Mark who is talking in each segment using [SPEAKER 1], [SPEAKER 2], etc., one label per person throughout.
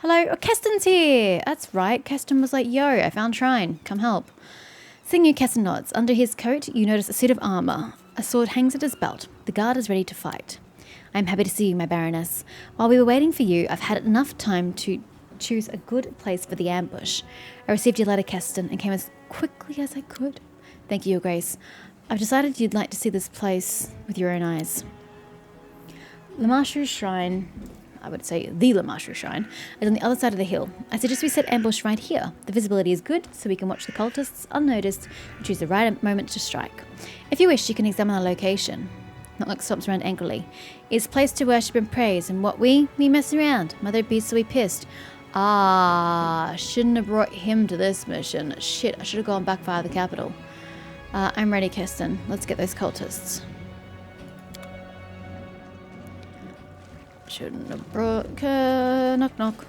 [SPEAKER 1] Hello, oh, Keston's here. That's right. Keston was like, yo, I found Shrine. Come help. Seeing you, Keston nods. Under his coat, you notice a suit of armor. A sword hangs at his belt. The guard is ready to fight. I'm happy to see you, my Baroness. While we were waiting for you, I've had enough time to choose a good place for the ambush. I received your letter, Keston, and came as quickly as I could. Thank you, Your Grace. I've decided you'd like to see this place with your own eyes. Lamashu's Shrine, I would say the Lamashu Shrine, is on the other side of the hill. I suggest we set ambush right here. The visibility is good, so we can watch the cultists unnoticed and choose the right moment to strike. If you wish, you can examine our location. Knock stops around angrily. It's a place to worship and praise, and what we mess around. Mother be so we pissed. Ah, shouldn't have brought him to this mission. Shit, I should have gone back via the capital. I'm ready, Keston. Let's get those cultists. Shouldn't have brought... knock, knock.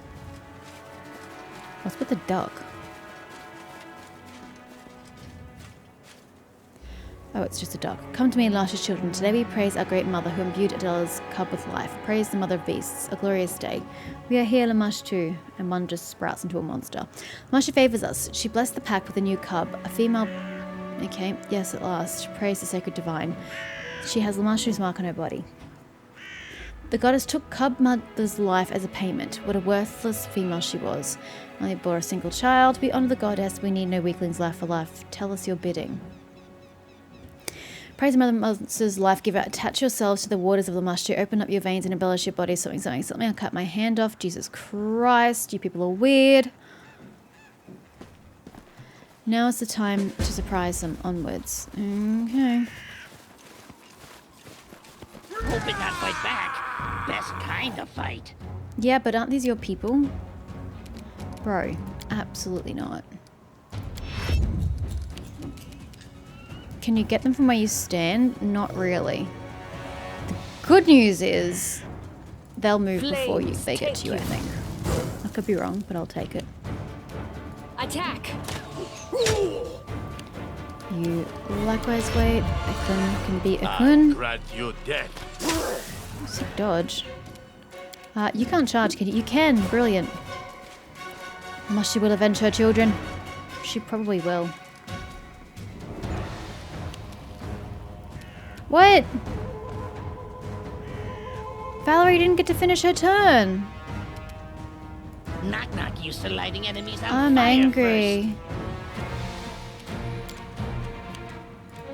[SPEAKER 1] What's with the duck? Oh, it's just a duck. Come to me, illustrious children. Today we praise our great mother who imbued Adela's cub with life. Praise the mother of beasts. A glorious day. We are here, Lamash too, and one just sprouts into a monster. Lamasha favors us. She blessed the pack with a new cub, a female... Okay, yes, at last. Praise the sacred divine. She has Lamashu's mark on her body. The goddess took Cub Mother's life as a payment. What a worthless female she was. Only bore a single child. We honor the goddess. We need no weaklings life for life. Tell us your bidding. Praise the Mother's life giver. Attach yourselves to the waters of Lamashu. Open up your veins and embellish your body. Something. I'll cut my hand off. Jesus Christ. You people are weird. Now is the time to surprise them. Onwards. Okay.
[SPEAKER 2] Hope it not fight back. Best kind of fight.
[SPEAKER 1] Yeah, but aren't these your people? Bro, absolutely not. Can you get them from where you stand? Not really. The good news is they'll move before they get to you, I think. I could be wrong, but I'll take it.
[SPEAKER 3] Attack!
[SPEAKER 1] You likewise wait. Akun can be Akun.
[SPEAKER 4] Grant you death.
[SPEAKER 1] Sick dodge. You can't charge, can you? You can. Brilliant. Must she will avenge her children? She probably will. What? Valerie didn't get to finish her turn.
[SPEAKER 2] Knock knock used to lighting enemies on
[SPEAKER 1] I'm
[SPEAKER 2] fire
[SPEAKER 1] angry.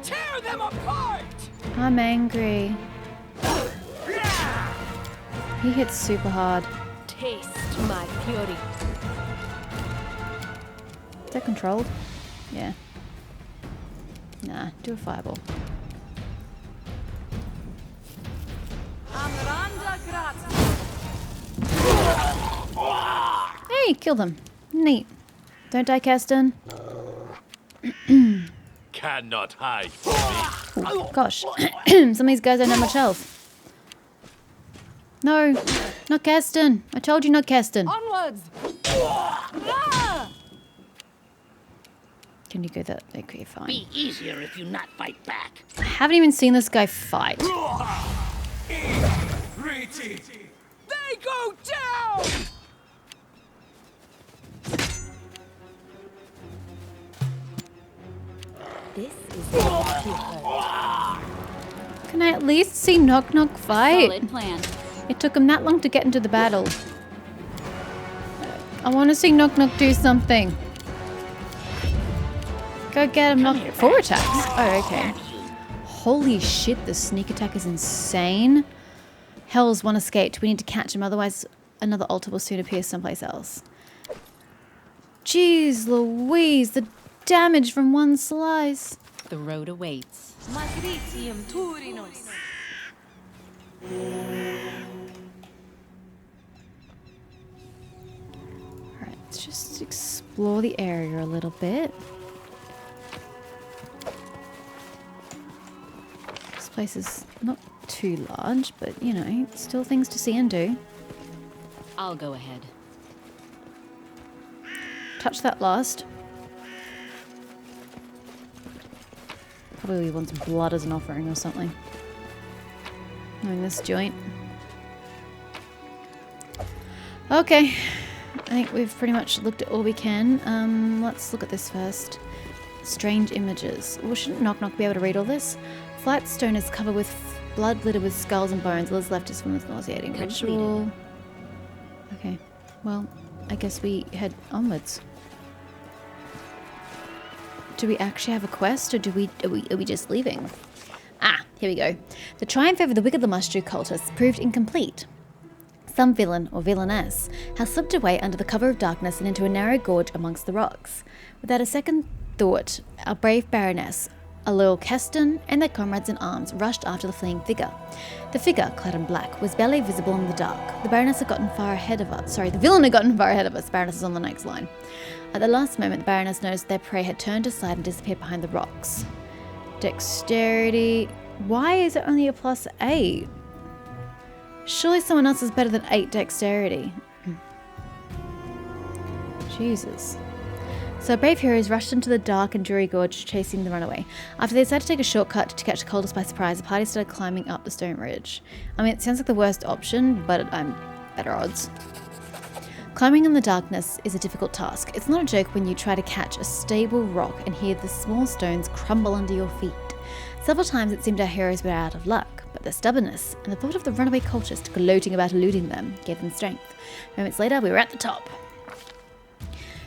[SPEAKER 2] first. Tear them apart!
[SPEAKER 1] I'm angry. He hits super hard.
[SPEAKER 3] Taste my fury.
[SPEAKER 1] Is that controlled? Yeah. Nah, do a fireball. Hey, kill them. Neat. Don't die, Keston.
[SPEAKER 4] Cannot hide from me.
[SPEAKER 1] Ooh, gosh. Some of these guys don't have much health. No, not Keston. I told you not Keston.
[SPEAKER 3] Onwards!
[SPEAKER 1] Can you go that? Okay, fine.
[SPEAKER 2] Be easier if you not fight back.
[SPEAKER 1] I haven't even seen this guy fight.
[SPEAKER 2] They go down!
[SPEAKER 3] This is going to hurt.
[SPEAKER 1] Can I at least see Knock Knock fight?
[SPEAKER 3] Solid plan.
[SPEAKER 1] It took him that long to get into the battle. I want to see Knock Knock do something. Go get him. Knock. 4 attacks. Oh, okay. Holy shit, the sneak attack is insane. Hell's one escaped. We need to catch him, otherwise another altar will soon appear someplace else. Jeez Louise, the damage from one slice.
[SPEAKER 3] The road awaits. Magritium Turinos.
[SPEAKER 1] Alright, let's just explore the area a little bit. This place is not too large, but you know, still things to see and do.
[SPEAKER 3] I'll go ahead.
[SPEAKER 1] Touch that last. Probably wants blood as an offering or something. Knowing this joint. Okay. I think we've pretty much looked at all we can. Let's look at this first. Strange images. Well, shouldn't Knock Knock be able to read all this? Flight stone is covered with blood littered with skulls and bones. Liz left is from this nauseating ritual. Okay, well, I guess we head onwards. Do we actually have a quest, or are we just leaving? Ah, here we go. The triumph over the wicked Lamushu cultists proved incomplete. Some villain or villainess has slipped away under the cover of darkness and into a narrow gorge amongst the rocks. Without a second thought, our brave Baroness, a loyal Keston, and their comrades in arms rushed after the fleeing figure. The figure, clad in black, was barely visible in the dark. The Baroness had gotten far ahead of us. Sorry, the villain had gotten far ahead of us. Baroness is on the next line. At the last moment, the Baroness noticed their prey had turned aside and disappeared behind the rocks. Dexterity. Why is it only a +8? Surely someone else is better than 8 dexterity. Jesus. So brave heroes rushed into the dark and dreary gorge, chasing the runaway. After they decided to take a shortcut to catch the cultists by surprise, the party started climbing up the stone ridge. I mean, it sounds like the worst option, but I'm better odds. Climbing in the darkness is a difficult task. It's not a joke when you try to catch a stable rock and hear the small stones crumble under your feet. Several times it seemed our heroes were out of luck, but their stubbornness and the thought of the runaway cultist gloating about eluding them gave them strength. Moments later, we were at the top.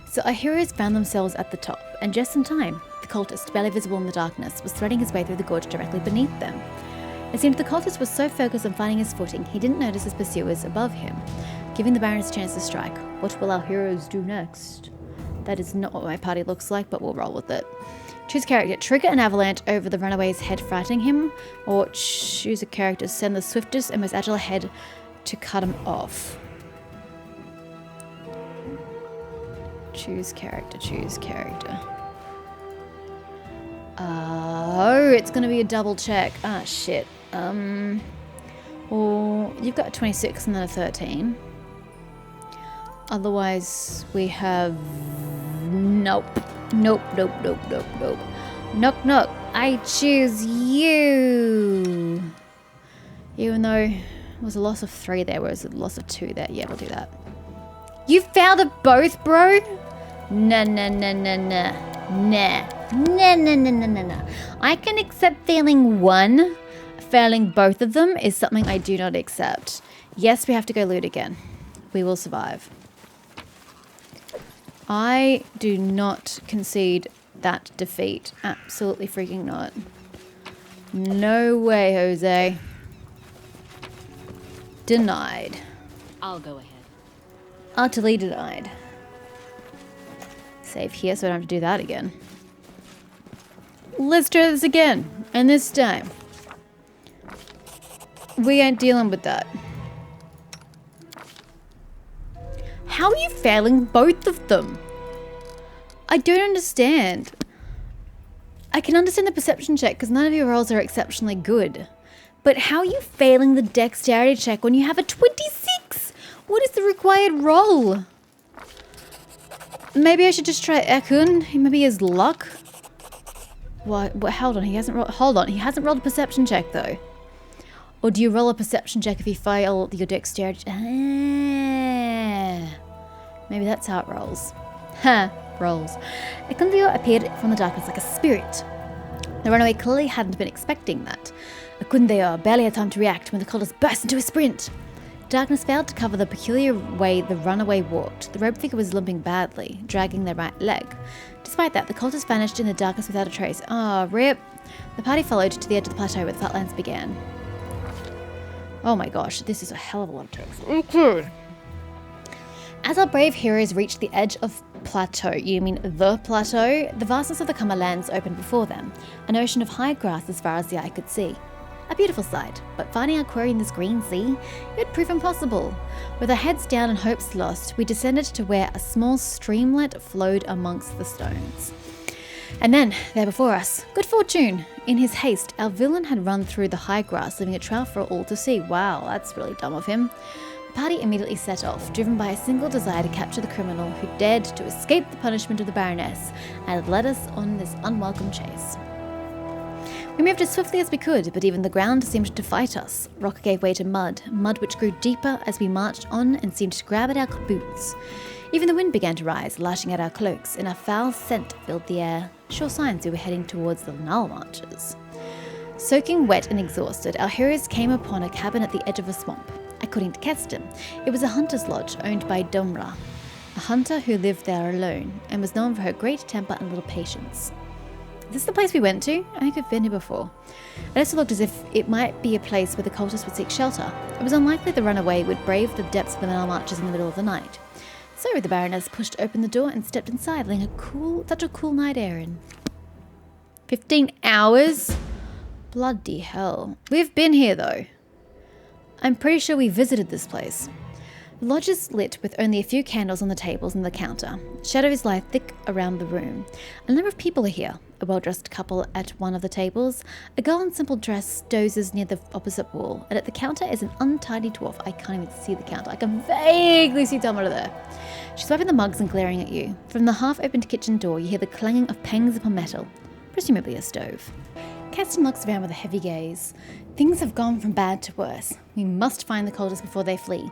[SPEAKER 1] So our heroes found themselves at the top, and just in time, the cultist, barely visible in the darkness, was threading his way through the gorge directly beneath them. It seemed the cultist was so focused on finding his footing, he didn't notice his pursuers above him, giving the Baroness a chance to strike. What will our heroes do next? That is not what my party looks like, but we'll roll with it. Choose character. Trigger an avalanche over the runaway's head, frightening him, or choose a character. Send the swiftest and most agile ahead to cut him off. Choose character, choose character. Oh, it's going to be a double check. Ah, shit. Or you've got a 26 and then a 13. Otherwise, we have... Nope. Nope, nope, nope, nope, nope. Knock, knock. I choose you. Even though it was a loss of 3 there, whereas a loss of 2 there. Yeah, we'll do that. You failed at both, bro? Nah, nah, nah, nah, nah. Nah. Nah, nah, nah, nah, nah, nah. I can accept failing one. Failing both of them is something I do not accept. Yes, we have to go loot again. We will survive. I do not concede that defeat. Absolutely freaking not. No way, Jose. Denied.
[SPEAKER 3] I'll go ahead.
[SPEAKER 1] Utterly denied. Save here so I don't have to do that again. Let's try this again. And this time, we ain't dealing with that. How are you failing both of them? I don't understand. I can understand the perception check because none of your rolls are exceptionally good. But how are you failing the dexterity check when you have a 26? What is the required roll? Maybe I should just try Ekun. Maybe his luck. What? Hold on, he hasn't rolled. Hold on, he hasn't rolled a perception check though. Or do you roll a perception check if you fail your dexterity? Maybe that's how it rolls. Ha! Rolls. Ekunvio appeared from the darkness like a spirit. The runaway clearly hadn't been expecting that. Ekunvio barely had time to react when the cultists burst into a sprint. Darkness failed to cover the peculiar way the runaway walked. The robed figure was limping badly, dragging their right leg. Despite that, the cultists vanished in the darkness without a trace. Ah, rip! The party followed to the edge of the plateau where the flatlands began. Oh my gosh, this is a hell of a lot of text. Okay. As our brave heroes reached the edge of plateau, you mean the plateau, the vastness of the Kama lands opened before them, an ocean of high grass as far as the eye could see. A beautiful sight, but finding our quarry in this green sea, it would prove impossible. With our heads down and hopes lost, we descended to where a small streamlet flowed amongst the stones. And then, there before us, good fortune! In his haste, our villain had run through the high grass, leaving a trail for all to see. Wow, that's really dumb of him. The party immediately set off, driven by a single desire to capture the criminal who dared to escape the punishment of the Baroness and had led us on this unwelcome chase. We moved as swiftly as we could, but even the ground seemed to fight us. Rock gave way to mud, mud which grew deeper as we marched on and seemed to grab at our boots. Even the wind began to rise, lashing at our cloaks, and a foul scent filled the air. Sure signs we were heading towards the Null Marches. Soaking wet and exhausted, our heroes came upon a cabin at the edge of a swamp. According to Keston, it was a hunter's lodge owned by Domra, a hunter who lived there alone and was known for her great temper and little patience. Is this the place we went to? I think we've been here before. It also looked as if it might be a place where the cultists would seek shelter. It was unlikely the Runaway would brave the depths of the Null Marches in the middle of the night. So the Baroness pushed open the door and stepped inside, letting such a cool night air in. 15 hours? Bloody hell. We've been here though. I'm pretty sure we visited this place. The lodge is lit with only a few candles on the tables and the counter. Shadows lie thick around the room. A number of people are here. A well-dressed couple at one of the tables. A girl in simple dress dozes near the opposite wall. And at the counter is an untidy dwarf. I can't even see the counter. I can vaguely see Domra there. She's wiping the mugs and glaring at you. From the half-opened kitchen door, you hear the clanging of pangs upon metal. Presumably a stove. Keston looks around with a heavy gaze. Things have gone from bad to worse. We must find the cultists before they flee.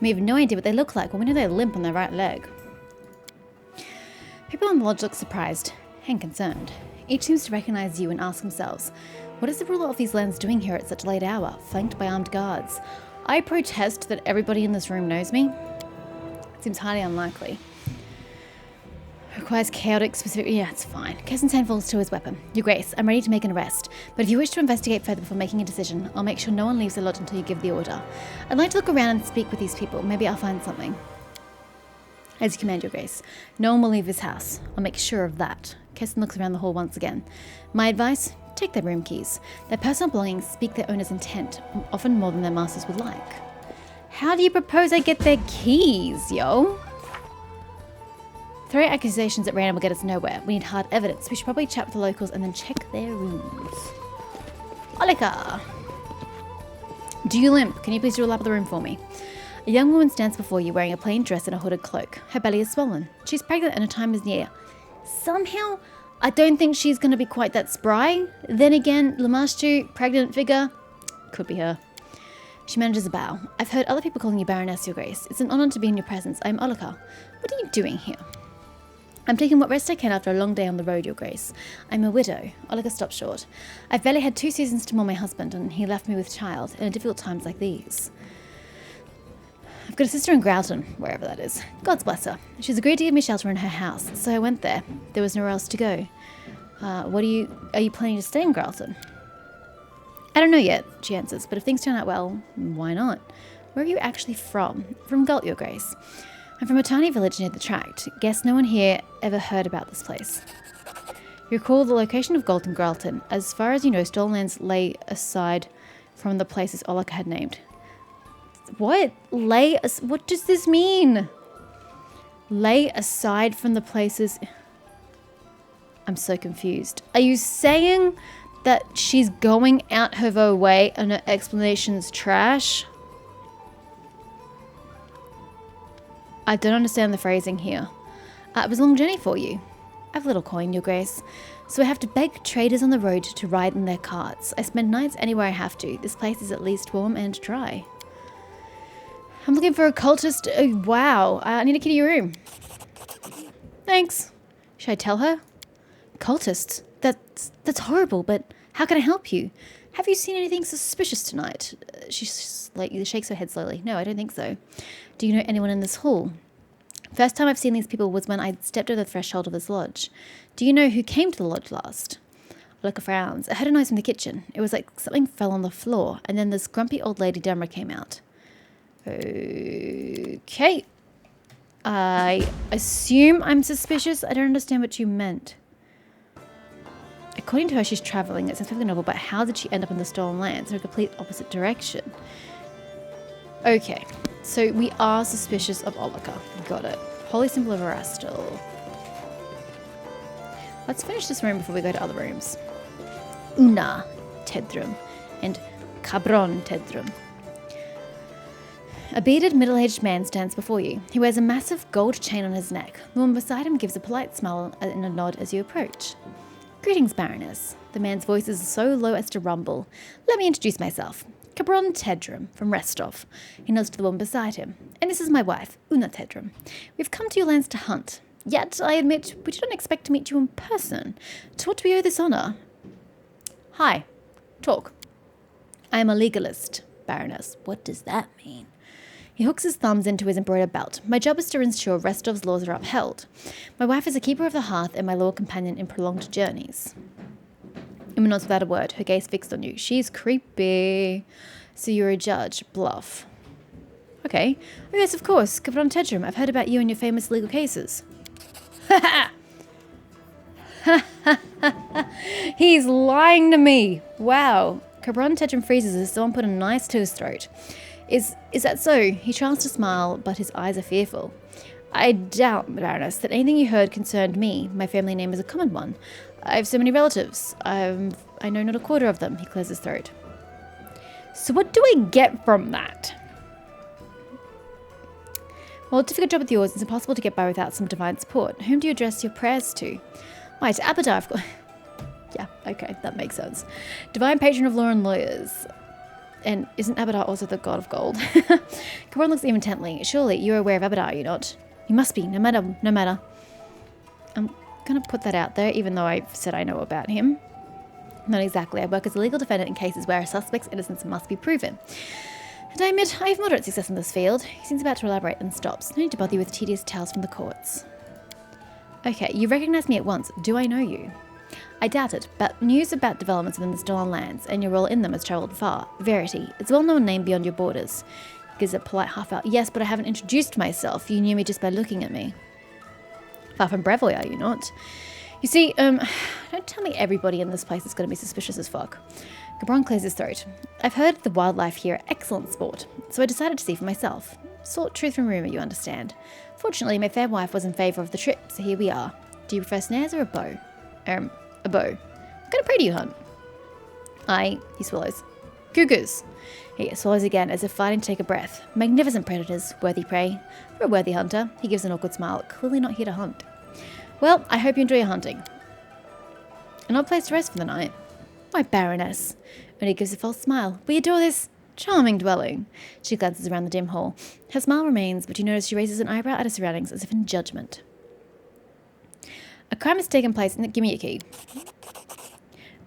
[SPEAKER 1] We have no idea what they look like, but we know they limp on their right leg. People on the lodge look surprised and concerned. Each seems to recognize you and ask themselves, what is the ruler of these lands doing here at such a late hour, flanked by armed guards? I protest that everybody in this room knows me. It seems highly unlikely. Requires chaotic specific... Yeah, it's fine. Keston's hand falls to his weapon. Your Grace, I'm ready to make an arrest, but if you wish to investigate further before making a decision, I'll make sure no one leaves the lodge until you give the order. I'd like to look around and speak with these people. Maybe I'll find something. As you command, Your Grace. No one will leave this house. I'll make sure of that. Keston looks around the hall once again. My advice? Take their room keys. Their personal belongings speak their owner's intent, often more than their masters would like. How do you propose I get their keys, yo? Throwing accusations at random will get us nowhere. We need hard evidence. We should probably chat with the locals and then check their rooms. Olica! Do you limp? Can you please do a lap of the room for me? A young woman stands before you wearing a plain dress and a hooded cloak. Her belly is swollen. She's pregnant and her time is near. Somehow, I don't think she's going to be quite that spry. Then again, Lamashtu, pregnant figure, could be her. She manages a bow. I've heard other people calling you Baroness, Your Grace. It's an honor to be in your presence. I'm Olica. What are you doing here? I'm taking what rest I can after a long day on the road, Your Grace. I'm a widow. Olica stopped short. I've barely had 2 seasons to mourn my husband, and he left me with child in difficult times like these. I've got a sister in Growlton, wherever that is. God's bless her. She's agreed to give me shelter in her house, so I went there. There was nowhere else to go. Are you planning to stay in Growlton? I don't know yet, she answers, but if things turn out well, why not? Where are you actually from? From Gult, Your Grace. I'm from a tiny village near the tract. Guess no one here ever heard about this place. You recall the location of Gult and Growlton. As far as you know, stolen lands lay aside from the places Olica had named. What? What does this mean? Lay aside from the places... I'm so confused. Are you saying that she's going out of her way and her explanation's trash? I don't understand the phrasing here. It was a long journey for you. I've little coin, Your Grace. So I have to beg traders on the road to ride in their carts. I spend nights anywhere I have to. This place is at least warm and dry. I'm looking for a cultist. Oh, wow. I need a key to your room. Thanks. Should I tell her? Cultists? That's horrible, but how can I help you? Have you seen anything suspicious tonight? She shakes her head slowly. No, I don't think so. Do you know anyone in this hall? First time I've seen these people was when I stepped over the threshold of this lodge. Do you know who came to the lodge last? Olica frowns. I heard a noise from the kitchen. It was like something fell on the floor, and then this grumpy old lady Demra came out. Okay. I assume I'm suspicious. I don't understand what you meant. According to her, she's traveling. It sounds fairly novel, but how did she end up in the stolen lands in a complete opposite direction? Okay, so we are suspicious of Olica. Got it. Holy symbol of Erastil. Let's finish this room before we go to other rooms. Una Tedrum and Cabron Tedrum. A bearded, middle-aged man stands before you. He wears a massive gold chain on his neck. The woman beside him gives a polite smile and a nod as you approach. Greetings, Baroness. The man's voice is so low as to rumble. Let me introduce myself. Cabron Tedrum from Restov. He nods to the woman beside him. And this is my wife, Una Tedrum. We've come to your lands to hunt. Yet, I admit, we didn't expect to meet you in person. To what do we owe this honour? Hi. Talk. I am a legalist, Baroness. What does that mean? He hooks his thumbs into his embroidered belt. My job is to ensure Restov's laws are upheld. My wife is a keeper of the hearth and my loyal companion in prolonged journeys. Uma nods without a word, her gaze fixed on you. She's creepy. So you're a judge. Bluff. Okay. Oh yes, of course. Cabron Tedrum, I've heard about you and your famous legal cases. He's lying to me. Wow. Cabron Tedrum freezes as someone put a knife to his throat. Is that so? He tries to smile, but his eyes are fearful. I doubt, Baroness, that anything you heard concerned me. My family name is a common one. I have so many relatives. I know not a quarter of them. He clears his throat. So what do I get from that? Well, a difficult job with yours, it's impossible to get by without some divine support. Whom do you address your prayers to? Why, to Abadar, of course. Yeah, okay, that makes sense. Divine patron of law and lawyers. And isn't Abadar also the god of gold? Cabron looks at him intently. Surely you're aware of Abadar, are you not? You must be, no matter. I'm going to put that out there, even though I've said I know about him. Not exactly. I work as a legal defendant in cases where a suspect's innocence must be proven. And I admit, I have moderate success in this field. He seems about to elaborate and stops. No need to bother you with tedious tales from the courts. Okay, you recognize me at once. Do I know you? I doubt it, but news about developments within the stolen lands and your role in them has travelled far. Verity, it's a well-known name beyond your borders. He gives a polite half-out, yes, but I haven't introduced myself. You knew me just by looking at me. Far from Brevoy, are you not? You see, don't tell me everybody in this place is going to be suspicious as fuck. Cabron clears his throat. I've heard the wildlife here are excellent sport, so I decided to see for myself. Sort truth from rumour, you understand. Fortunately, my fair wife was in favour of the trip, so here we are. Do you prefer snares or a bow? A bow. What kind of prey do you hunt? He swallows. Cougars. He swallows again, as if fighting to take a breath. Magnificent predators, worthy prey. For a worthy hunter, he gives an awkward smile, clearly not here to hunt. Well, I hope you enjoy your hunting. An odd place to rest for the night. Why, Baroness. And he gives a false smile. We adore this charming dwelling. She glances around the dim hall. Her smile remains, but you notice she raises an eyebrow at her surroundings as if in judgment. A crime has taken place. Give me your key.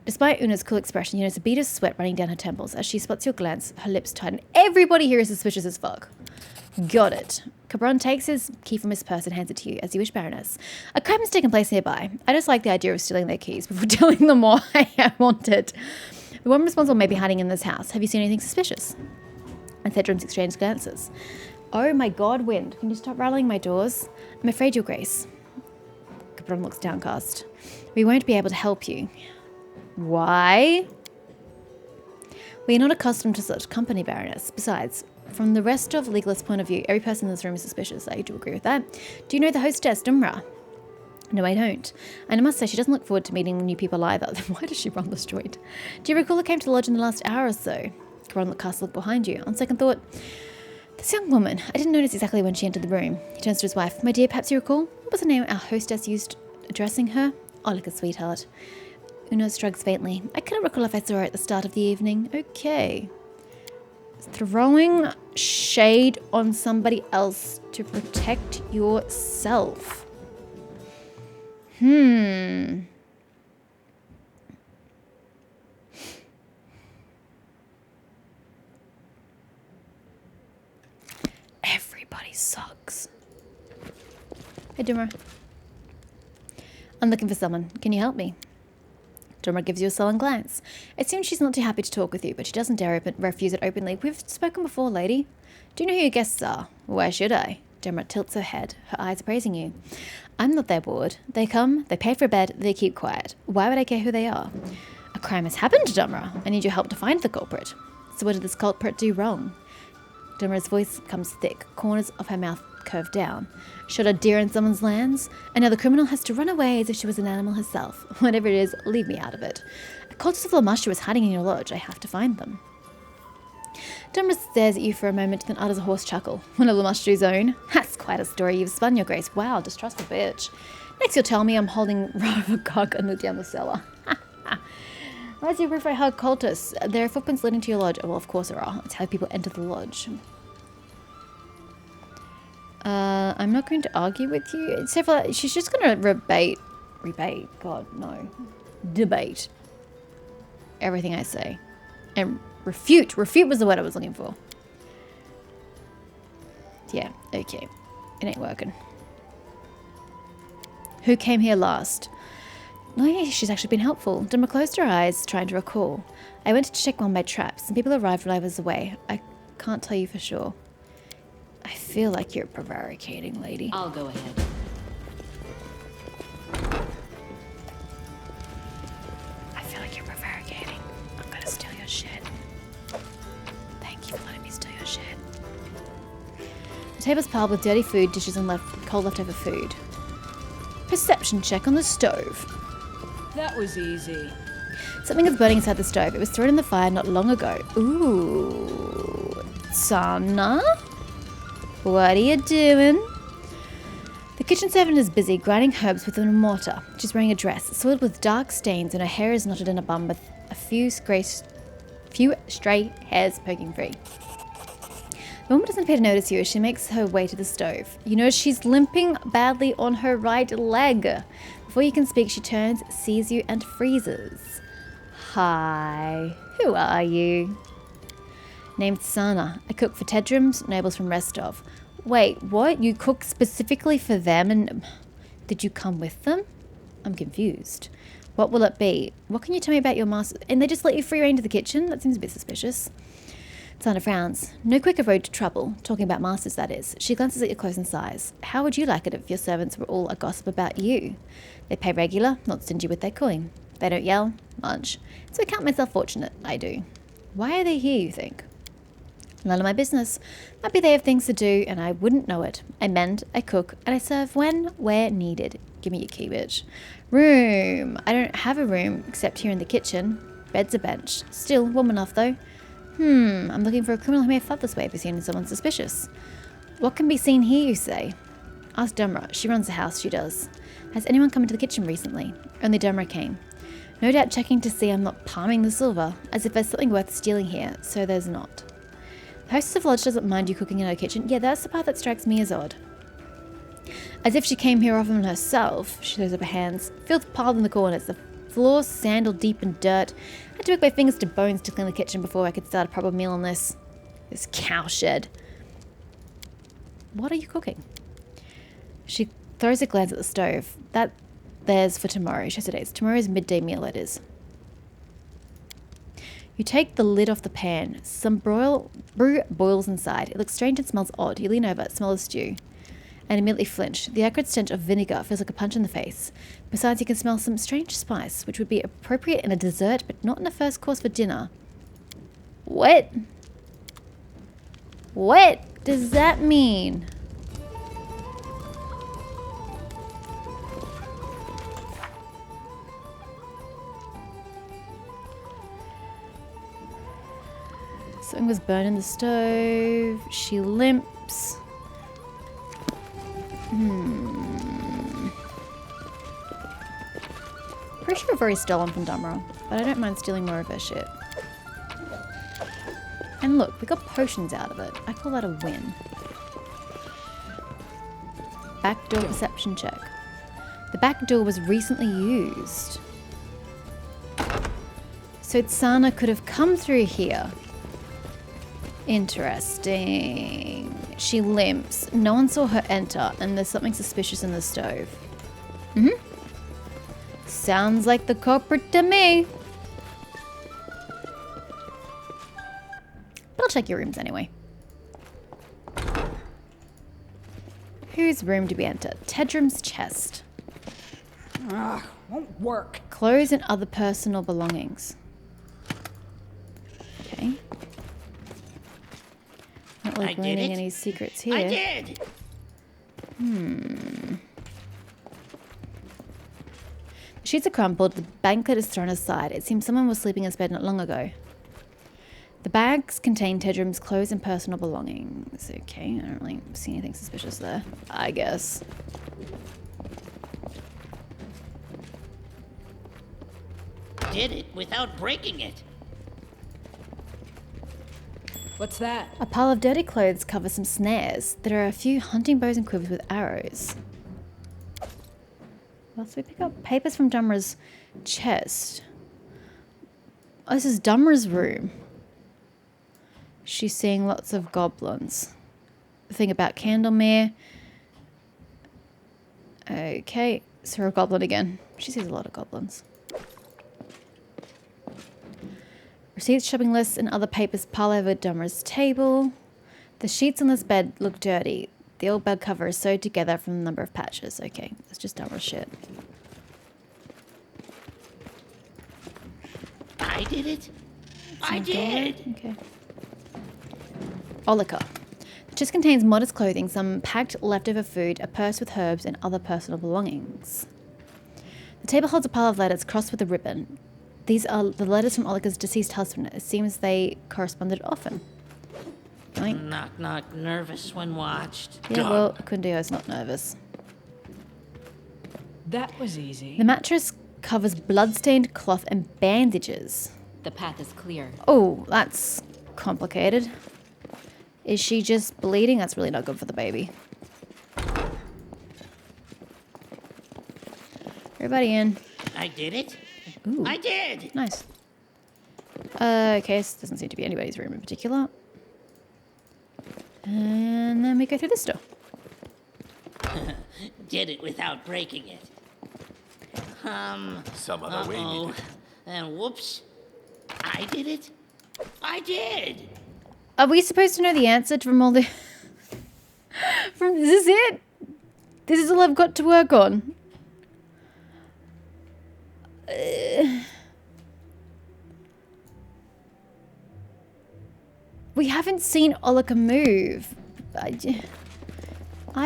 [SPEAKER 1] Despite Una's cool expression, you notice a bead of sweat running down her temples. As she spots your glance, her lips tighten. Everybody here is suspicious as fuck. Got it. Cabron takes his key from his purse and hands it to you, as you wish, Baroness. A crime has taken place nearby. I just like the idea of stealing their keys before telling them why I want it. The one responsible may be hiding in this house. Have you seen anything suspicious? And Thedrum's exchanged glances. Oh my god, Wind. Can you stop rattling my doors? I'm afraid, Your Grace. Cabron looks downcast. We won't be able to help you. Why? We are not accustomed to such company, Baroness. Besides, from the rest of legalist point of view, every person in this room is suspicious. I do agree with that. Do you know the hostess, Dumra? No, I don't. And I must say, she doesn't look forward to meeting new people either. Then why does she run this joint? Do you recall who came to the lodge in the last hour or so? Cabron looked behind you. On second thought, this young woman, I didn't notice exactly when she entered the room. He turns to his wife. My dear, perhaps you recall? What was the name our hostess used addressing her? Olica, sweetheart. Una shrugs faintly. I cannot recall if I saw her at the start of the evening. Okay. Throwing shade on somebody else to protect yourself. Everybody sucks. Hey, Dumra. I'm looking for someone. Can you help me? Dumra gives you a sullen glance. It seems she's not too happy to talk with you, but she doesn't dare refuse it openly. We've spoken before, lady. Do you know who your guests are? Why should I? Dumra tilts her head. Her eyes are praising you. I'm not their ward. They come, they pay for a bed, they keep quiet. Why would I care who they are? A crime has happened, Dumra. I need your help to find the culprit. So what did this culprit do wrong? Dumra's voice comes thick, corners of her mouth curve down. Shot a deer in someone's lands, and now the criminal has to run away as if she was an animal herself. Whatever it is, leave me out of it. A cultist of Lamashu is hiding in your lodge. I have to find them. Dumra stares at you for a moment, then utters a hoarse chuckle. One of Lamashu's own. That's quite a story you've spun, Your Grace. Wow, distrustful bitch. Next you'll tell me I'm holding rod of a cock and look down the cellar. Why is your roof hug cultists? There are footprints leading to your lodge. Oh, well, of course there are. That's how people enter the lodge. I'm not going to argue with you. Except for she's just going to debate everything I say. And refute. Refute was the word I was looking for. Yeah, okay. It ain't working. Who came here last? Oh yeah, she's actually been helpful. Dimmer closed her eyes, trying to recall. I went to check on my traps. Some people arrived while I was away. I can't tell you for sure. I feel like you're a prevaricating lady.
[SPEAKER 3] I'll go ahead.
[SPEAKER 1] I feel like you're prevaricating. I'm gonna steal your shit. Thank you for letting me steal your shit. The table's piled with dirty food, dishes, and cold leftover food. Perception check on the stove.
[SPEAKER 3] That was easy.
[SPEAKER 1] Something is burning inside the stove. It was thrown in the fire not long ago. Ooh. Sana? What are you doing? The kitchen servant is busy grinding herbs with a mortar. She's wearing a dress, soiled with dark stains, and her hair is knotted in a bun with a few stray hairs poking free. The woman doesn't appear to notice you as she makes her way to the stove. You notice she's limping badly on her right leg. Before you can speak, she turns, sees you, and freezes. Hi, who are you? Named Sana. I cook for Tedrums, nobles from Restov. Wait, what? You cook specifically for them, and did you come with them? I'm confused. What will it be? What can you tell me about your master? And they just let you free rein to the kitchen? That seems a bit suspicious. Sana frowns. No quicker road to trouble. Talking about masters, that is. She glances at your clothes and sighs. How would you like it if your servants were all a gossip about you? They pay regular, not stingy with their coin. They don't yell, much. So I count myself fortunate. I do. Why are they here, you think? None of my business. Maybe they have things to do, and I wouldn't know it. I mend, I cook, and I serve when, where needed. Give me your key, bitch. Room. I don't have a room, except here in the kitchen. Bed's a bench. Still, warm enough, though. I'm looking for a criminal who may have fled this way if he's seen someone suspicious. What can be seen here, you say? Ask Demra. She runs the house, she does. Has anyone come into the kitchen recently? Only Demra came. No doubt checking to see I'm not palming the silver, as if there's something worth stealing here, so there's not. The hostess of the lodge doesn't mind you cooking in her kitchen. Yeah, that's the part that strikes me as odd. As if she came here often herself, she throws up her hands. Filth piled in the corners, the floor sandal deep in dirt. I had to work my fingers to bones to clean the kitchen before I could start a proper meal on this cowshed. What are you cooking? She throws a glance at the stove. There's for tomorrow. She says tomorrow's midday meal, it is. You take the lid off the pan. Some brew boils inside. It looks strange and smells odd. You lean over, smell the stew, and immediately flinch. The acrid stench of vinegar feels like a punch in the face. Besides, you can smell some strange spice, which would be appropriate in a dessert, but not in a first course for dinner. What? What does that mean? Something was burned in the stove. She limps. Pretty sure I've already stolen from Dumra, but I don't mind stealing more of her shit. And look, we got potions out of it. I call that a win. Backdoor perception check. The back door was recently used. So Sana could have come through here. Interesting. She limps. No one saw her enter, and there's something suspicious in the stove. Sounds like the culprit to me. But I'll check your rooms anyway. Whose room do we enter? Tedrum's chest.
[SPEAKER 3] Won't work.
[SPEAKER 1] Clothes and other personal belongings. Okay. Not like learning any secrets here.
[SPEAKER 2] I did.
[SPEAKER 1] The sheets are crumpled. The blanket is thrown aside. It seems someone was sleeping in his bed not long ago. The bags contain Tedrum's clothes and personal belongings. Okay, I don't really see anything suspicious there, I guess.
[SPEAKER 2] did it without breaking it.
[SPEAKER 3] What's that?
[SPEAKER 1] A pile of dirty clothes covers some snares. There are a few hunting bows and quivers with arrows. Well, so we pick up papers from Dumra's chest. Oh, this is Dumra's room. She's seeing lots of goblins. The thing about Candlemere. Okay, so we're a goblin again. She sees a lot of goblins. Receipts, shopping lists, and other papers pile over Dumra's table. The sheets on this bed look dirty. The old bed cover is sewed together from the number of patches. Okay, that's just Dumra's shit.
[SPEAKER 2] I did it. I did.
[SPEAKER 1] Okay. Olica. The chest contains modest clothing, some packed leftover food, a purse with herbs, and other personal belongings. The table holds a pile of letters crossed with a ribbon. These are the letters from Olica's deceased husband. It seems they corresponded often. Right?
[SPEAKER 2] Knock, knock, nervous when watched.
[SPEAKER 1] Yeah, well, Kundio's not nervous.
[SPEAKER 3] That was easy.
[SPEAKER 1] The mattress covers blood-stained cloth and bandages.
[SPEAKER 5] The path is clear.
[SPEAKER 1] Oh, that's complicated. Is she just bleeding? That's really not good for the baby. Everybody in.
[SPEAKER 2] I did it.
[SPEAKER 1] Ooh,
[SPEAKER 2] I did.
[SPEAKER 1] nice. Okay, this doesn't seem to be anybody's room in particular. And then we go through this door.
[SPEAKER 2] Did it without breaking it.
[SPEAKER 4] Some other way needed.
[SPEAKER 2] And whoops. I did it. I did.
[SPEAKER 1] Are we supposed to know the answer from all the... from... Is this it? This is all I've got to work on. We haven't seen Olica move. I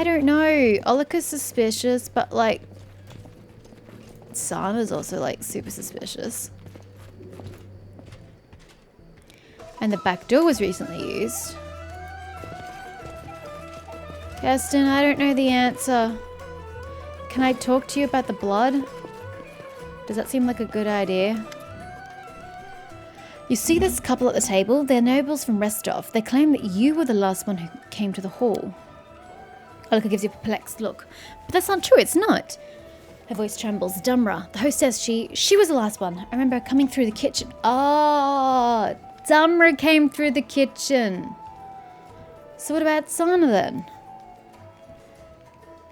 [SPEAKER 1] don't know. Olica's suspicious, but like... Sana's also like super suspicious. And the back door was recently used. Kirsten, I don't know the answer. Can I talk to you about the blood? Does that seem like a good idea? You see this couple at the table? They're nobles from Restov. They claim that you were the last one who came to the hall. Olica gives you a perplexed look. But that's not true, it's not. Her voice trembles. Dumra, the hostess, she was the last one. I remember coming through the kitchen. Oh, Dumra came through the kitchen. So what about Sana then?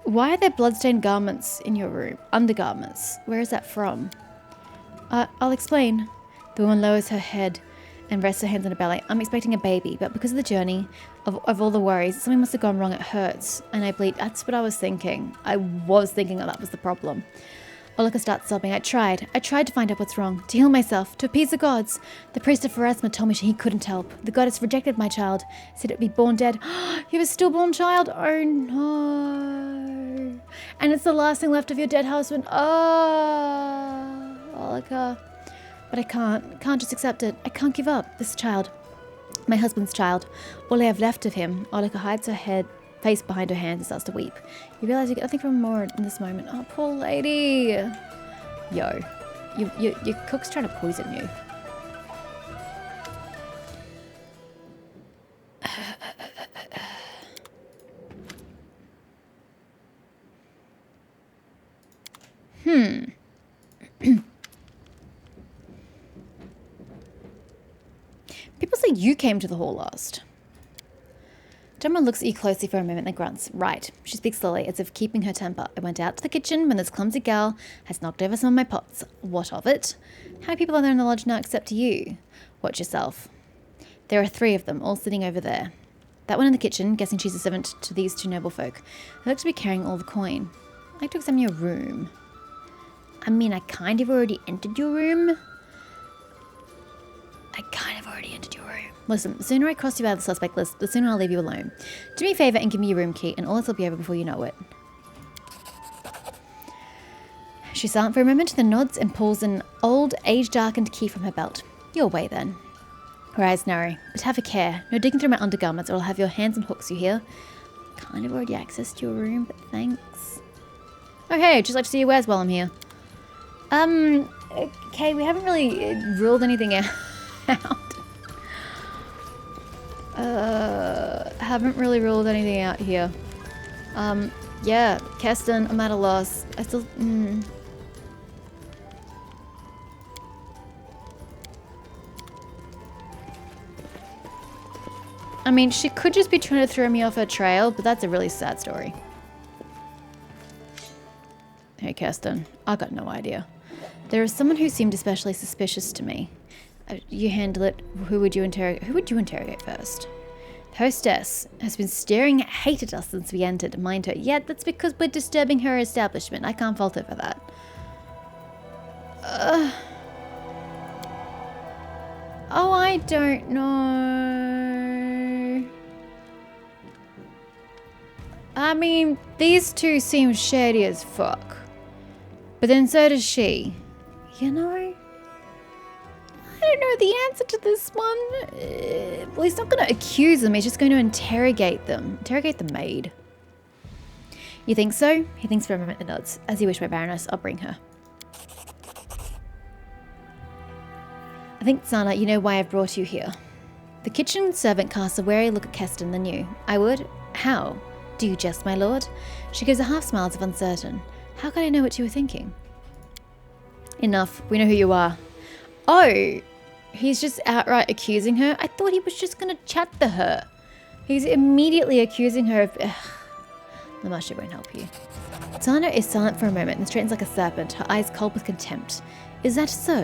[SPEAKER 1] Why are there bloodstained garments in your room? Undergarments. Where is that from? I'll explain. The woman lowers her head and rests her hands on her belly. I'm expecting a baby, but because of the journey, of all the worries, something must have gone wrong. It hurts, and I bleed. That's what I was thinking. I was thinking that was the problem. Olica starts sobbing. I tried to find out what's wrong, to heal myself, to appease the gods. The priest of Pharasma told me he couldn't help. The goddess rejected my child, said it'd be born dead. You have a stillborn child? Oh no. And it's the last thing left of your dead husband. Oh, Olica. But I can't just accept it. I can't give up this child. My husband's child. All I have left of him. Olica hides her face behind her hands and starts to weep. You realize you get nothing from more in this moment. Oh, poor lady. Yo. Your cook's trying to poison you. People say you came to the hall last. Gemma looks at you closely for a moment and grunts. Right. She speaks slowly, as if keeping her temper. I went out to the kitchen when this clumsy gal has knocked over some of my pots. What of it? How many people are there in the lodge now except you? Watch yourself. There are 3 of them, all sitting over there. That one in the kitchen, guessing she's a servant to these 2 noble folk. They look to be carrying all the coin. I'd like to examine your room. I mean, I kind of already entered your room. Listen, the sooner I cross you out of the suspect list, the sooner I'll leave you alone. Do me a favour and give me your room key, and all this will be over before you know it. She's silent for a moment, then nods and pulls an old, age-darkened key from her belt. Your way, then. Her eyes narrow. But have a care. No digging through my undergarments, or I'll have your hands on hooks, you hear? Kind of already accessed your room, but thanks. Oh, hey, just like to see your wares while I'm here. Can Okay, we haven't really ruled anything out. Haven't really ruled anything out here. Yeah, Keston, I'm at a loss. I still... I mean, she could just be trying to throw me off her trail, but that's a really sad story. Hey, Keston, I got no idea. There is someone who seemed especially suspicious to me. You handle it. Who would you interrogate first? The hostess has been staring hate at us since we entered. Mind her. Yeah, that's because we're disturbing her establishment. I can't fault her for that. Oh, I don't know. I mean, these two seem shady as fuck. But then so does she. You know? I don't know the answer to this one. Well, he's not going to accuse them. He's just going to interrogate them. Interrogate the maid. You think so? He thinks for a moment and nods. As you wish, my Baroness. I'll bring her. I think, Zana, you know why I've brought you here. The kitchen servant casts a wary look at Keston than you. I would? How? Do you jest, my lord? She gives a half smile as if uncertain. How could I know what you were thinking? Enough. We know who you are. Oh, he's just outright accusing her? I thought he was just going to chat to her. He's immediately accusing her of... Lamasha won't help you. Zana is silent for a moment and straightens like a serpent, her eyes cold with contempt. Is that so?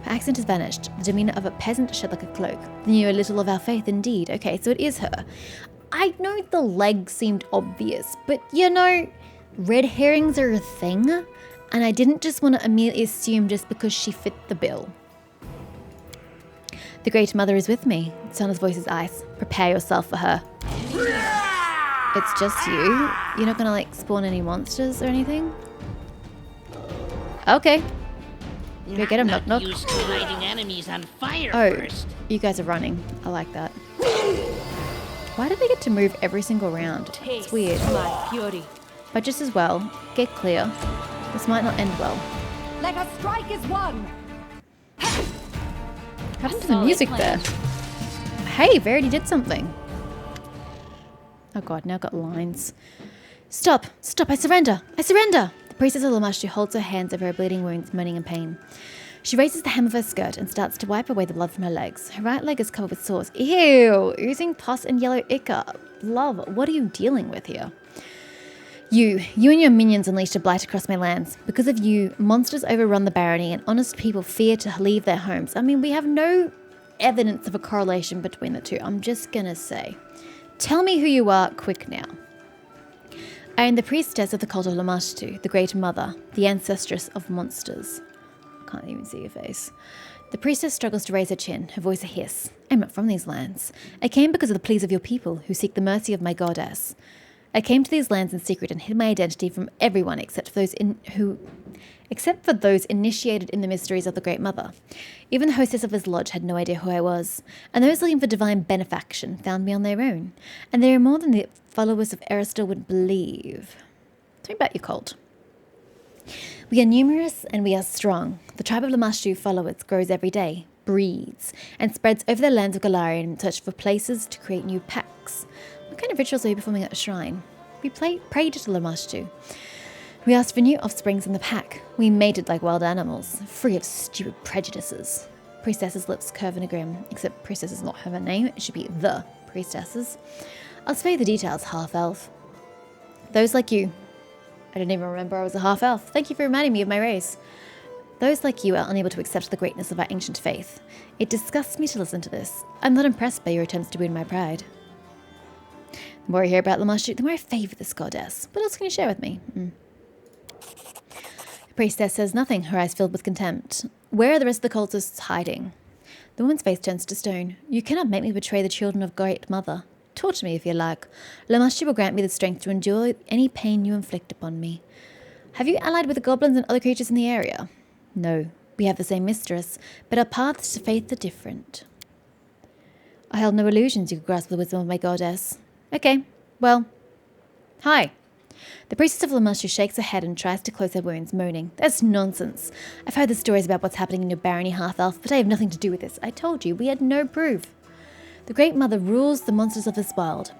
[SPEAKER 1] Her accent has vanished, the demeanour of a peasant shed like a cloak. Then you know a little of our faith indeed. Okay, so it is her. I know the leg seemed obvious, but you know, red herrings are a thing, and I didn't just want to immediately assume just because she fit the bill. The Great Mother is with me. Zana's voice is ice. Prepare yourself for her. It's just you? You're not gonna like spawn any monsters or anything? Okay. Go get him, knock knock.
[SPEAKER 2] Used to lighting enemies on fire
[SPEAKER 1] Oh,
[SPEAKER 2] first.
[SPEAKER 1] you guys are running. I like that. Why do they get to move every single round? It's weird.
[SPEAKER 3] My fury.
[SPEAKER 1] But just as well, get clear. This might not end well.
[SPEAKER 3] Let us strike as one.
[SPEAKER 1] What happened to the music there? Hey, Verity did something. Oh god, now I've got lines. Stop! Stop! I surrender! I surrender! The priestess of Lamashtu holds her hands over her bleeding wounds, moaning in pain. She raises the hem of her skirt and starts to wipe away the blood from her legs. Her right leg is covered with sores. Ew! Oozing pus and yellow ichor. Love, what are you dealing with here? You and your minions unleashed a blight across my lands. Because of you, monsters overrun the barony and honest people fear to leave their homes. I mean, we have no evidence of a correlation between the two. I'm just gonna say. Tell me who you are, quick now. I am the priestess of the cult of Lamashtu, the Great Mother, the ancestress of monsters. I can't even see your face. The priestess struggles to raise her chin, her voice a hiss. I'm not from these lands. I came because of the pleas of your people, who seek the mercy of my goddess. I came to these lands in secret and hid my identity from everyone except for those initiated in the mysteries of the Great Mother. Even the hostess of this lodge had no idea who I was, and those looking for divine benefaction found me on their own. And they are more than the followers of Aristil would believe. Tell me about your cult. We are numerous and we are strong. The tribe of Lamashtu followers grows every day, breeds, and spreads over the lands of Galarian in search for places to create new packs. What kind of rituals are you performing at the shrine? We prayed to Lamashtu. We asked for new offsprings in the pack. We mated like wild animals, free of stupid prejudices. Priestess's lips curve in a grin, except Priestess is not her name, it should be the Priestesses. I'll spare you the details, half-elf. Those like you. I didn't even remember I was a half-elf. Thank you for reminding me of my race. Those like you are unable to accept the greatness of our ancient faith. It disgusts me to listen to this. I'm not impressed by your attempts to wound my pride. The more I hear about Lamashtu, the more I favour this goddess. What else can you share with me? The priestess says nothing, her eyes filled with contempt. Where are the rest of the cultists hiding? The woman's face turns to stone. You cannot make me betray the children of Great Mother. Torture me if you like. Lamashtu will grant me the strength to endure any pain you inflict upon me. Have you allied with the goblins and other creatures in the area? No, we have the same mistress, but our paths to faith are different. I held no illusions you could grasp the wisdom of my goddess. Okay, well, hi. The Priestess of Lamashu shakes her head and tries to close her wounds, moaning, "That's nonsense. I've heard the stories about what's happening in your barony, half-elf, but I have nothing to do with this. I told you, we had no proof. The Great Mother rules the monsters of this world.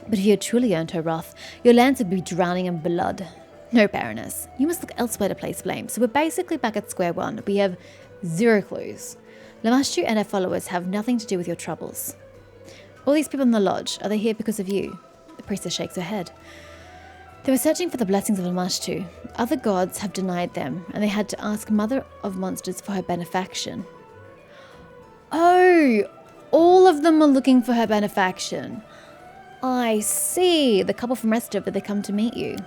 [SPEAKER 1] But if you had truly earned her wrath, your lands would be drowning in blood. No, Baroness, you must look elsewhere to place blame. So we're basically back at square one. We have 0 clues. Lamashu and her followers have nothing to do with your troubles. All these people in the lodge, are they here because of you?" The priestess shakes her head. "They were searching for the blessings of Lamashu. Other gods have denied them, and they had to ask Mother of Monsters for her benefaction." Oh, all of them are looking for her benefaction. I see. The couple from Restover, did they come to meet you?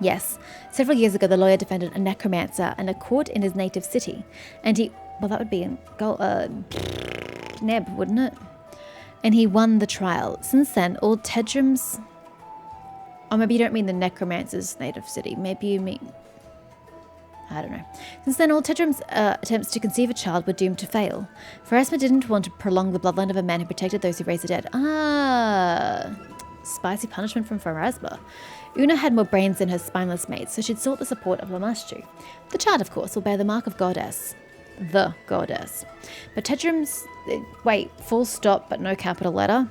[SPEAKER 1] Yes. Several years ago, the lawyer defended a necromancer in a court in his native city. And well, that would be in Neb, wouldn't it? And he won the trial. Since then, all Tedrum's... Oh, maybe you don't mean the necromancer's native city. Maybe you mean... I don't know. Since then, all Tedrum's attempts to conceive a child were doomed to fail. Pharasma didn't want to prolong the bloodline of a man who protected those who raised the dead. Ah, spicy punishment from Pharasma. Una had more brains than her spineless mates, so she'd sought the support of Lamashu. The child, of course, will bear the mark of goddess. The goddess. But Tedrum's... Wait, full stop, but no capital letter?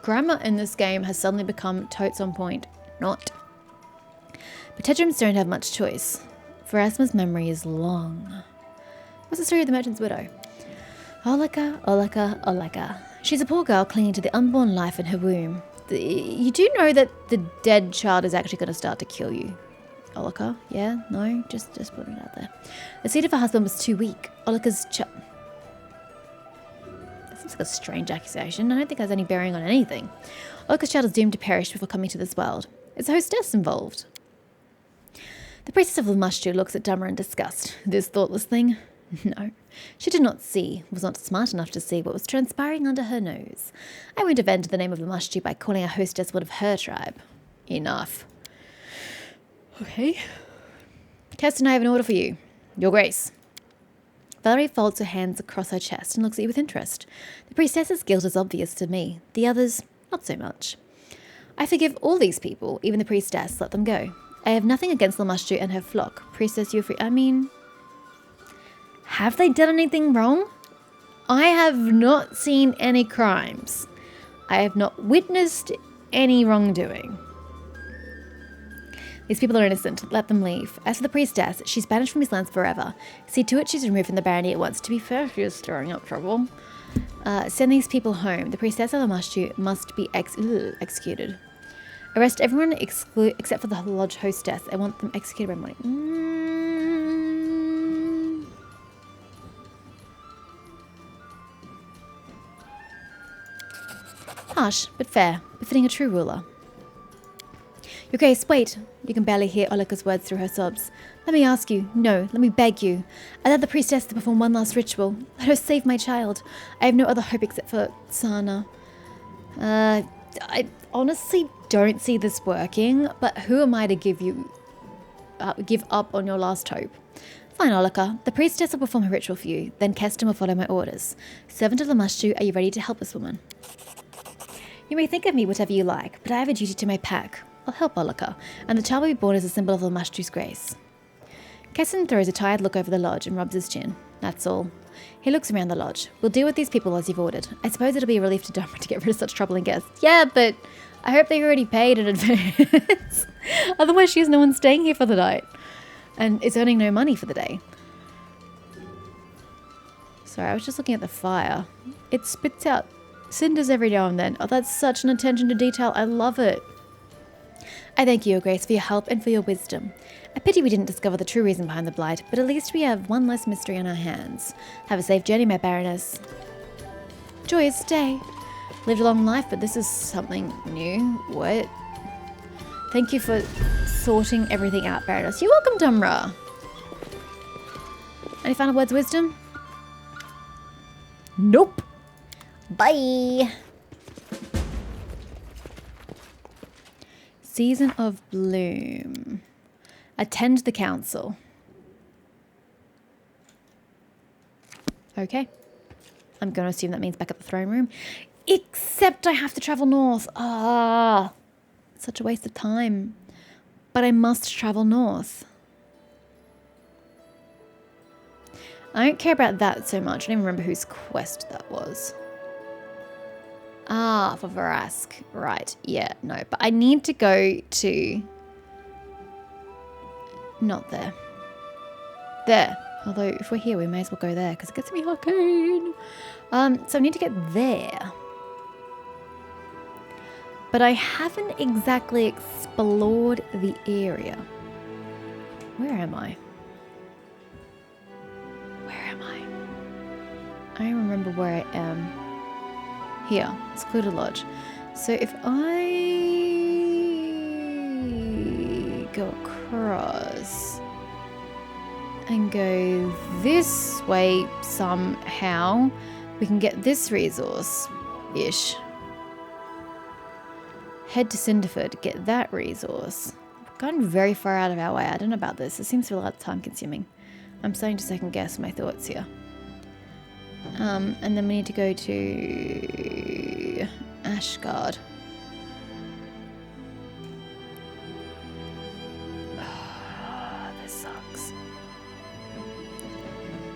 [SPEAKER 1] Grammar in this game has suddenly become totes on point. Not. But Tedrums don't have much choice. Pharasma's memory is long. What's the story of the merchant's widow? Olica, Olica, Olica. She's a poor girl clinging to the unborn life in her womb. You do know that the dead child is actually going to start to kill you. Olica? Yeah? No? Just put it out there. The seed of her husband was too weak. Olica's child... That seems like a strange accusation. I don't think it has any bearing on anything. Olica's child is doomed to perish before coming to this world. Is the hostess involved? The priestess of Lamashu looks at Dummer in disgust. This thoughtless thing? No. She did not see, was not smart enough to see what was transpiring under her nose. I won't offend the name of Lamashu by calling a hostess one of her tribe. Enough. Okay. Kirsten, I have an order for you. Your Grace. Valerie folds her hands across her chest and looks at you with interest. The priestess's guilt is obvious to me. The others, not so much. I forgive all these people, even the priestess. Let them go. I have nothing against Lamashu and her flock. Priestess, you're free. I mean, have they done anything wrong? I have not seen any crimes. I have not witnessed any wrongdoing. These people are innocent. Let them leave. As for the priestess, she's banished from his lands forever. See to it she's removed from the barony at once. To be fair, she is stirring up trouble. Send these people home. The priestess of Lamashu must be executed. Arrest everyone except for the lodge hostess. I want them executed by morning. Harsh, but fair. Befitting a true ruler. Your Grace, wait. You can barely hear Olica's words through her sobs. Let me ask you. No, let me beg you. Allow the priestess to perform one last ritual. Let her save my child. I have no other hope except for Sana. I honestly don't see this working, but who am I to give up on your last hope? Fine, Olica. The priestess will perform her ritual for you. Then Keston will follow my orders. Servant of Lamashu, are you ready to help this woman? You may think of me whatever you like, but I have a duty to my pack. I'll help Olica, and the child will be born as a symbol of Lamashu's grace. Keston throws a tired look over the lodge and rubs his chin. That's all. He looks around the lodge. We'll deal with these people as you've ordered. I suppose it'll be a relief to Dummer to get rid of such troubling guests. Yeah, but I hope they already paid in advance. Otherwise she has no one staying here for the night. And is earning no money for the day. Sorry, I was just looking at the fire. It spits out cinders every now and then. Oh, that's such an attention to detail. I love it. I thank you, Your Grace, for your help and for your wisdom. A pity we didn't discover the true reason behind the blight, but at least we have one less mystery on our hands. Have a safe journey, my Baroness. Joyous day. Lived a long life, but this is something new. What? Thank you for sorting everything out, Baroness. You're welcome, Dumra. Any final words of wisdom? Nope. Bye. Season of Bloom. Attend the council. Okay. I'm going to assume that means back at the throne room. Except I have to travel north. Ah, such a waste of time. But I must travel north. I don't care about that so much. I don't even remember whose quest that was. Ah, for Varask. Right. Yeah, no. But I need to go to... Not there. There. Although, if we're here, we may as well go there, because it gets me arcane. So I need to get there. But I haven't exactly explored the area. Where am I? Where am I? I don't remember where I am. Here, secluded lodge. So if I go across and go this way somehow, we can get this resource-ish. Head to Cinderford, get that resource. We've gone very far out of our way. I don't know about this. It seems to be a lot time consuming. I'm starting to second guess my thoughts here. And then we need to go to Ashgard. This sucks.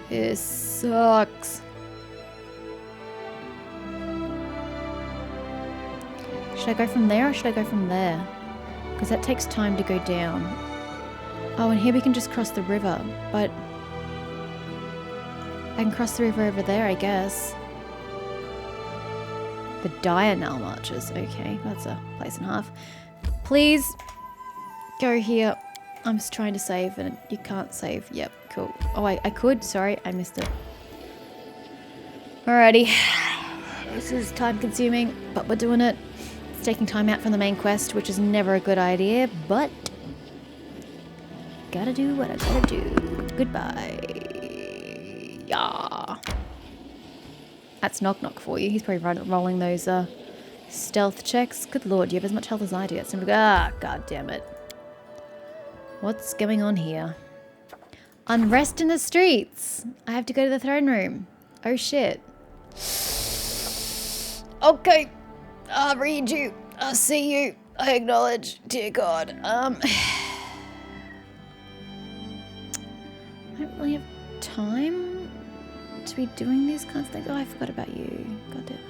[SPEAKER 1] This sucks. Should I go from there or should I go from there? Because that takes time to go down. Oh, and here we can just cross the river, but I can cross the river over there, I guess. The Diurnal Marches. Okay, that's a place and a half. Please go here. I'm just trying to save and you can't save. Yep, cool. Oh, I could. Sorry, I missed it. Alrighty. This is time consuming, but we're doing it. It's taking time out from the main quest, which is never a good idea, but gotta do what I gotta do. Goodbye. Yeah. That's Knock Knock for you. He's probably rolling those stealth checks. Good lord, you have as much health as I do. That's never... Ah, god damn it. What's going on here? Unrest in the streets. I have to go to the throne room. Oh shit. Okay. I read you. I see you. I acknowledge. Dear God. I don't really have time to be doing these kinds of things. Oh, I forgot about you. God damn it.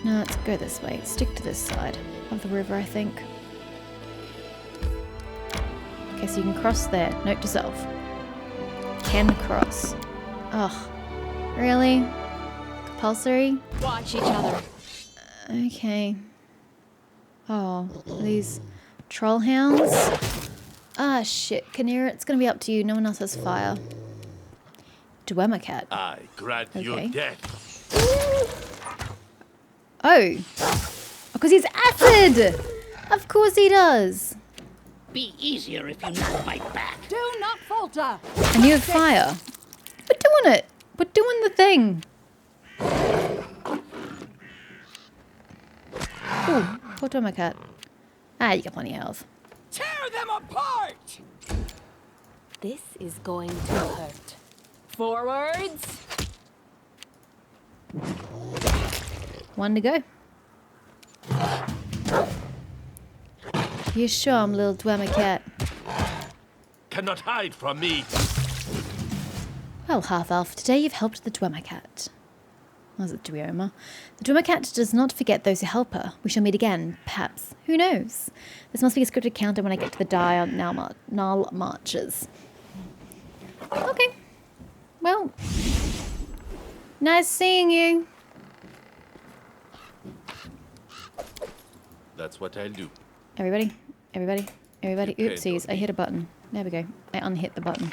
[SPEAKER 1] No, let's go this way. Stick to this side of the river, I think. Okay, so you can cross there. Note to self. Can cross. Ugh. Really? Compulsory?
[SPEAKER 3] Watch each other.
[SPEAKER 1] Okay. Oh, these troll hounds? Ah, shit. Kanira, it's gonna be up to you. No one else has fire. Dwemercat.
[SPEAKER 4] I grant you
[SPEAKER 1] Okay.
[SPEAKER 4] death.
[SPEAKER 1] Oh. Because he's acid! Of course he does.
[SPEAKER 2] Be easier if you not fight back.
[SPEAKER 3] Do not falter.
[SPEAKER 1] And you have fire. We're doing it. We're doing the thing. Ooh, poor Dwemercat. Ah, you got plenty of health.
[SPEAKER 2] Tear them apart!
[SPEAKER 3] This is going to hurt. Forwards.
[SPEAKER 1] One to go. You show him, little Dwemercat.
[SPEAKER 4] Cannot hide from me.
[SPEAKER 1] Well, half-elf, today you've helped the Dwemercat. Was it Dwemer? The Dwemercat does not forget those who help her. We shall meet again, perhaps. Who knows? This must be a scripted counter when I get to the Diurnal Marches. Okay. Well, nice seeing you.
[SPEAKER 4] That's what I'll do.
[SPEAKER 1] Everybody, everybody, everybody.
[SPEAKER 4] You
[SPEAKER 1] Oopsies,
[SPEAKER 4] can't
[SPEAKER 1] I hit a button. There we go. I unhit the button.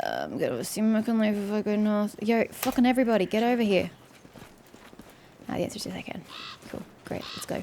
[SPEAKER 1] I'm gonna assume I can leave if I go north. Yo, fucking everybody, get over here. Ah, the answer is yes, I can. Cool, great, let's go.